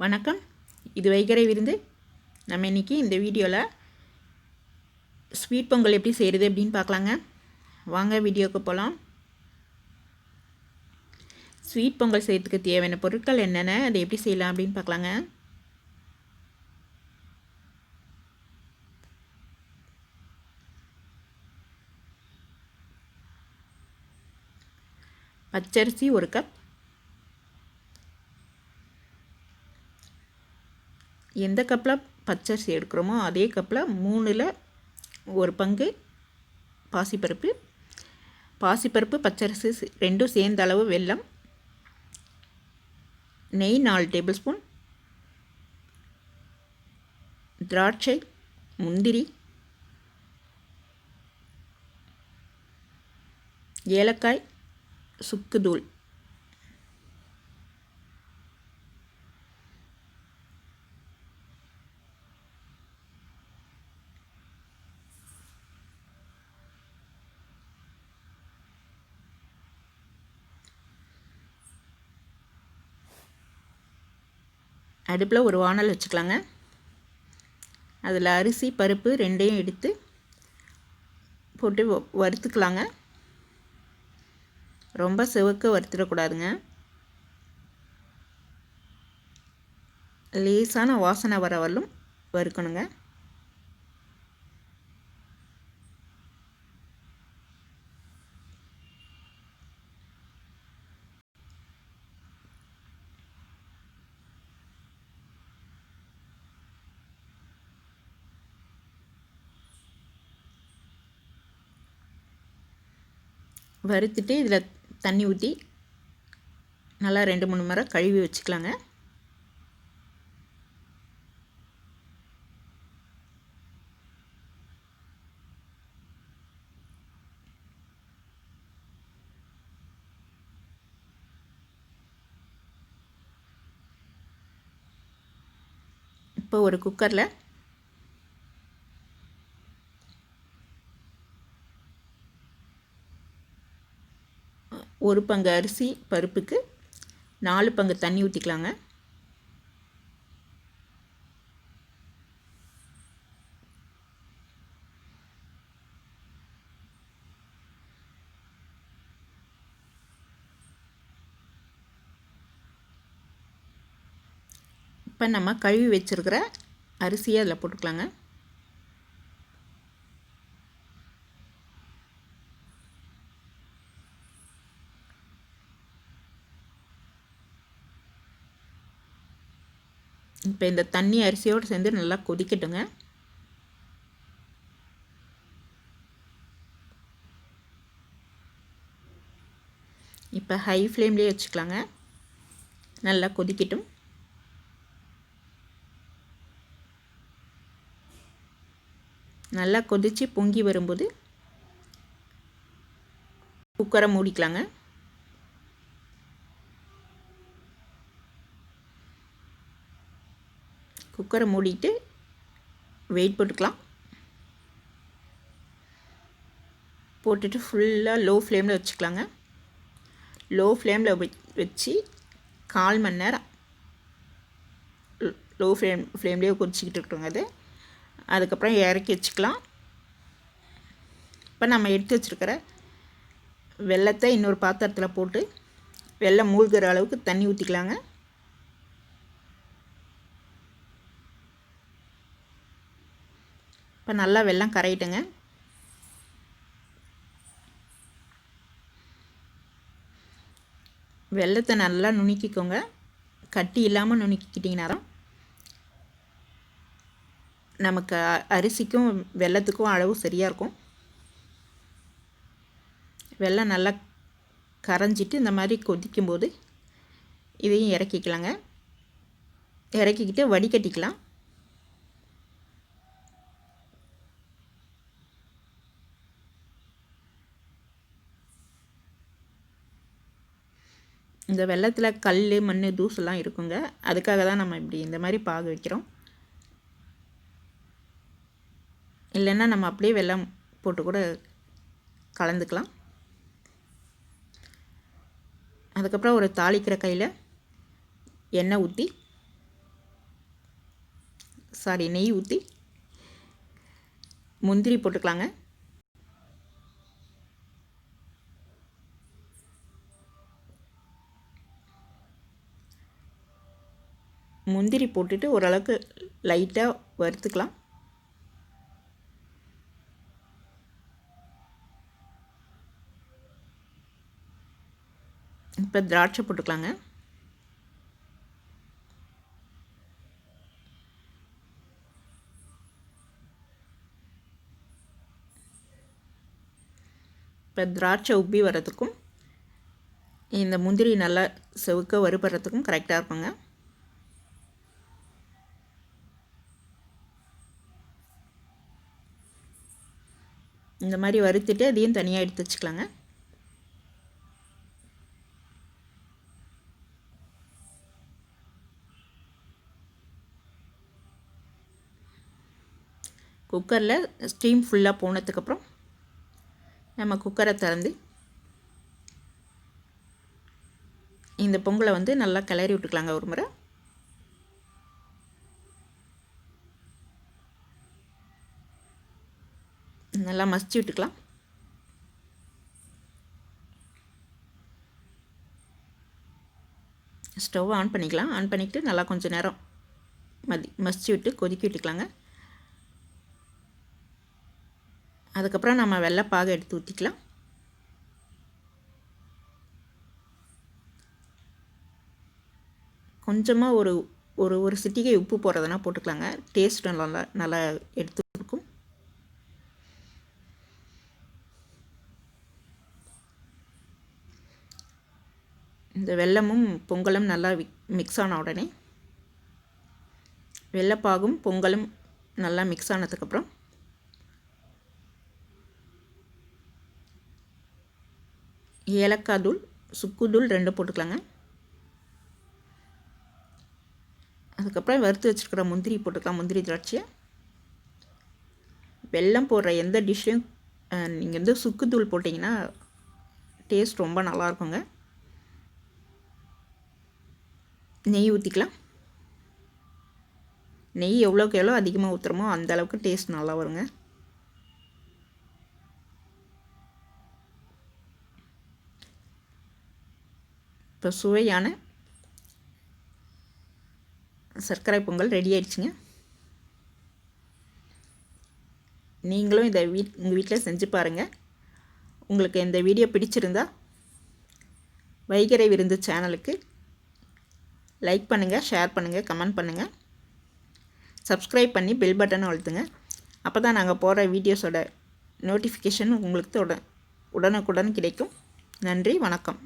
வணக்கம். இது வைகரை விருந்து. நம்ம இன்றைக்கி இந்த வீடியோவில் ஸ்வீட் பொங்கல் எப்படி செய்கிறது அப்படின்னு பார்க்கலாங்க. வாங்க வீடியோவுக்கு போகலாம். ஸ்வீட் பொங்கல் செய்கிறதுக்கு தேவையான பொருட்கள் என்னென்ன, அதை எப்படி செய்யலாம் அப்படின்னு பார்க்கலாங்க. பச்சரிசி 1 கப், எந்த கப்பில் பச்சரிசி எடுக்கிறோமோ அதே கப்பில் 3ல் 1 பங்கு பாசிப்பருப்பு பச்சரிசி ரெண்டும் சேர்ந்த அளவு வெல்லம், நெய் 4 டேபிள் ஸ்பூன், திராட்சை, முந்திரி, ஏலக்காய், சுக்குதூள். அடுப்பில் ஒரு வானல் வச்சுக்கலாங்க. அதில் அரிசி பருப்பு ரெண்டையும் எடுத்து போட்டு வறுத்துக்கலாங்க. ரொம்ப சிவக்க வறுத்துடக்கூடாதுங்க. லேசான வாசனை வர வரலும் வறுக்கணுங்க. வறுத்துட்டு இதில் தண்ணி ஊற்றி நல்லா 2-3 முறை கழுவி வச்சுக்கலாங்க. இப்போ ஒரு குக்கரில் ஒரு பங்கு அரிசி பருப்புக்கு 4 பங்கு தண்ணி ஊற்றிக்கலாங்க. இப்போ நம்ம கழுவி வச்சுருக்கிற அரிசியை அதில் போட்டுக்கலாங்க. இப்போ இந்த தண்ணி அரிசியோடு சேர்ந்து நல்லா கொதிக்கட்டுங்க. இப்போ ஹை ஃப்ளேம்லேயே வச்சுக்கலாங்க. நல்லா கொதிக்கட்டும். நல்லா கொதித்து பொங்கி வரும்போது குக்கரை மூடிக்கலாங்க. குக்கரை மூடிட்டு வெயிட் போட்டுக்கலாம். போட்டுட்டு ஃபுல்லாக லோ ஃப்ளேமில் வச்சுக்கலாங்க. லோ ஃப்ளேமில் வச்சு 1/4 மணி நேரம் லோ ஃப்ளேம்லேயே கொதிச்சிக்கிட்டு இருக்கோங்க. அதுக்கப்புறம் இறக்கி வச்சுக்கலாம். இப்போ நம்ம எடுத்து வச்சுருக்கிற வெல்லத்தை இன்னொரு பாத்திரத்தில் போட்டு வெல்லம் மூழ்கிற அளவுக்கு தண்ணி ஊற்றிக்கலாங்க. இப்போ நல்லா வெல்லம் கரையிட்டுங்க. வெல்லத்தை நல்லா நுணுக்கிக்கோங்க. கட்டி இல்லாமல் நுணுக்கிக்கிட்டிங்கன்னா நமக்கு அரிசிக்கும் வெல்லத்துக்கும் அளவு சரியாக இருக்கும். வெல்லம் நல்லா கரைஞ்சிட்டு இந்த மாதிரி கொதிக்கும்போது இதையும் இறக்கிக்கலாங்க. இறக்கிக்கிட்டு வடிகட்டிக்கலாம். இந்த வெல்லத்தில் கல் மண் தூசெல்லாம் இருக்குங்க. அதுக்காக தான் நம்ம இப்படி இந்த மாதிரி பாகு வைக்கிறோம். இல்லைன்னா நம்ம அப்படியே வெல்லம் போட்டு கூட கலந்துக்கலாம். அதுக்கப்புறம் ஒரு தாளிக்கிற கையில் எண்ணெய் ஊற்றி நெய் ஊற்றி முந்திரி போட்டுக்கலாங்க. முந்திரி போட்டுட்டு ஓரளவுக்கு லைட்டாக வறுத்துக்கலாம். இப்போ திராட்சை போட்டுக்கலாங்க. இப்போ திராட்சை உப்பி வர்றதுக்கும் இந்த முந்திரி நல்லா செவுக்க வறுபடுறதுக்கும் கரெக்டாக இருக்குங்க. இந்த மாதிரி வறுத்துட்டு அதையும் தனியாக எடுத்து வச்சுக்கலாங்க. குக்கரில் ஸ்டீம் ஃபுல்லாக போனதுக்கப்புறம் நம்ம குக்கரை திறந்து இந்த பொங்கலை வந்து நல்லா கிளறி விட்டுக்கலாங்க. ஒரு முறை நல்லா மசிச்சு விட்டுக்கலாம். ஸ்டவ் ஆன் பண்ணிக்கலாம். ஆன் பண்ணிவிட்டு நல்லா கொஞ்சம் நேரம் மசிச்சு விட்டு கொதிக்க விட்டுக்கலாங்க. அதுக்கப்புறம் நம்ம வெள்ளைப்பாகை எடுத்து ஊற்றிக்கலாம். கொஞ்சமாக ஒரு ஒரு ஒரு சிட்டிகை உப்பு போடுறதுனா போட்டுக்கலாங்க. டேஸ்ட் நல்லா எடுத்து இருக்கும். இந்த வெல்லமும் பொங்கலும் நல்லா மிக்ஸ் ஆன உடனே வெள்ளைப்பாகும் பொங்கலும் நல்லா மிக்ஸ் ஆனதுக்கப்புறம் ஏலக்காய் தூள், சுக்கு தூள் 2 போட்டுக்கலாங்க. அதுக்கப்புறம் வறுத்து வச்சுருக்கிற முந்திரி போட்டுக்கலாம். முந்திரி திராட்சையை வெல்லம் போடுற எந்த டிஷ்ஷையும் நீங்கள் வந்து சுக்கு தூள் போட்டிங்கன்னா டேஸ்ட் ரொம்ப நல்லாயிருக்குங்க. நெய் ஊற்றிக்கலாம். நெய் எவ்வளோக்கு எவ்வளோ அதிகமாக ஊற்றுறமோ அந்த அளவுக்கு டேஸ்ட் நல்லா வருங்க. இப்போ சுவையான சர்க்கரை பொங்கல் ரெடி ஆயிடுச்சுங்க. நீங்களும் இதை உங்கள் வீட்டில் செஞ்சு பாருங்கள். உங்களுக்கு இந்த வீடியோ பிடிச்சிருந்தா வைகரை விருந்து சேனலுக்கு லைக் பண்ணுங்கள், ஷேர் பண்ணுங்கள், கமெண்ட் பண்ணுங்கள், சப்ஸ்கிரைப் பண்ணி பெல் பட்டனை அழுத்துங்க. அப்போ தான் நாங்கள் போடுற வீடியோஸோட நோட்டிஃபிகேஷன் உங்களுக்கு உடனுக்குடன் கிடைக்கும். நன்றி, வணக்கம்.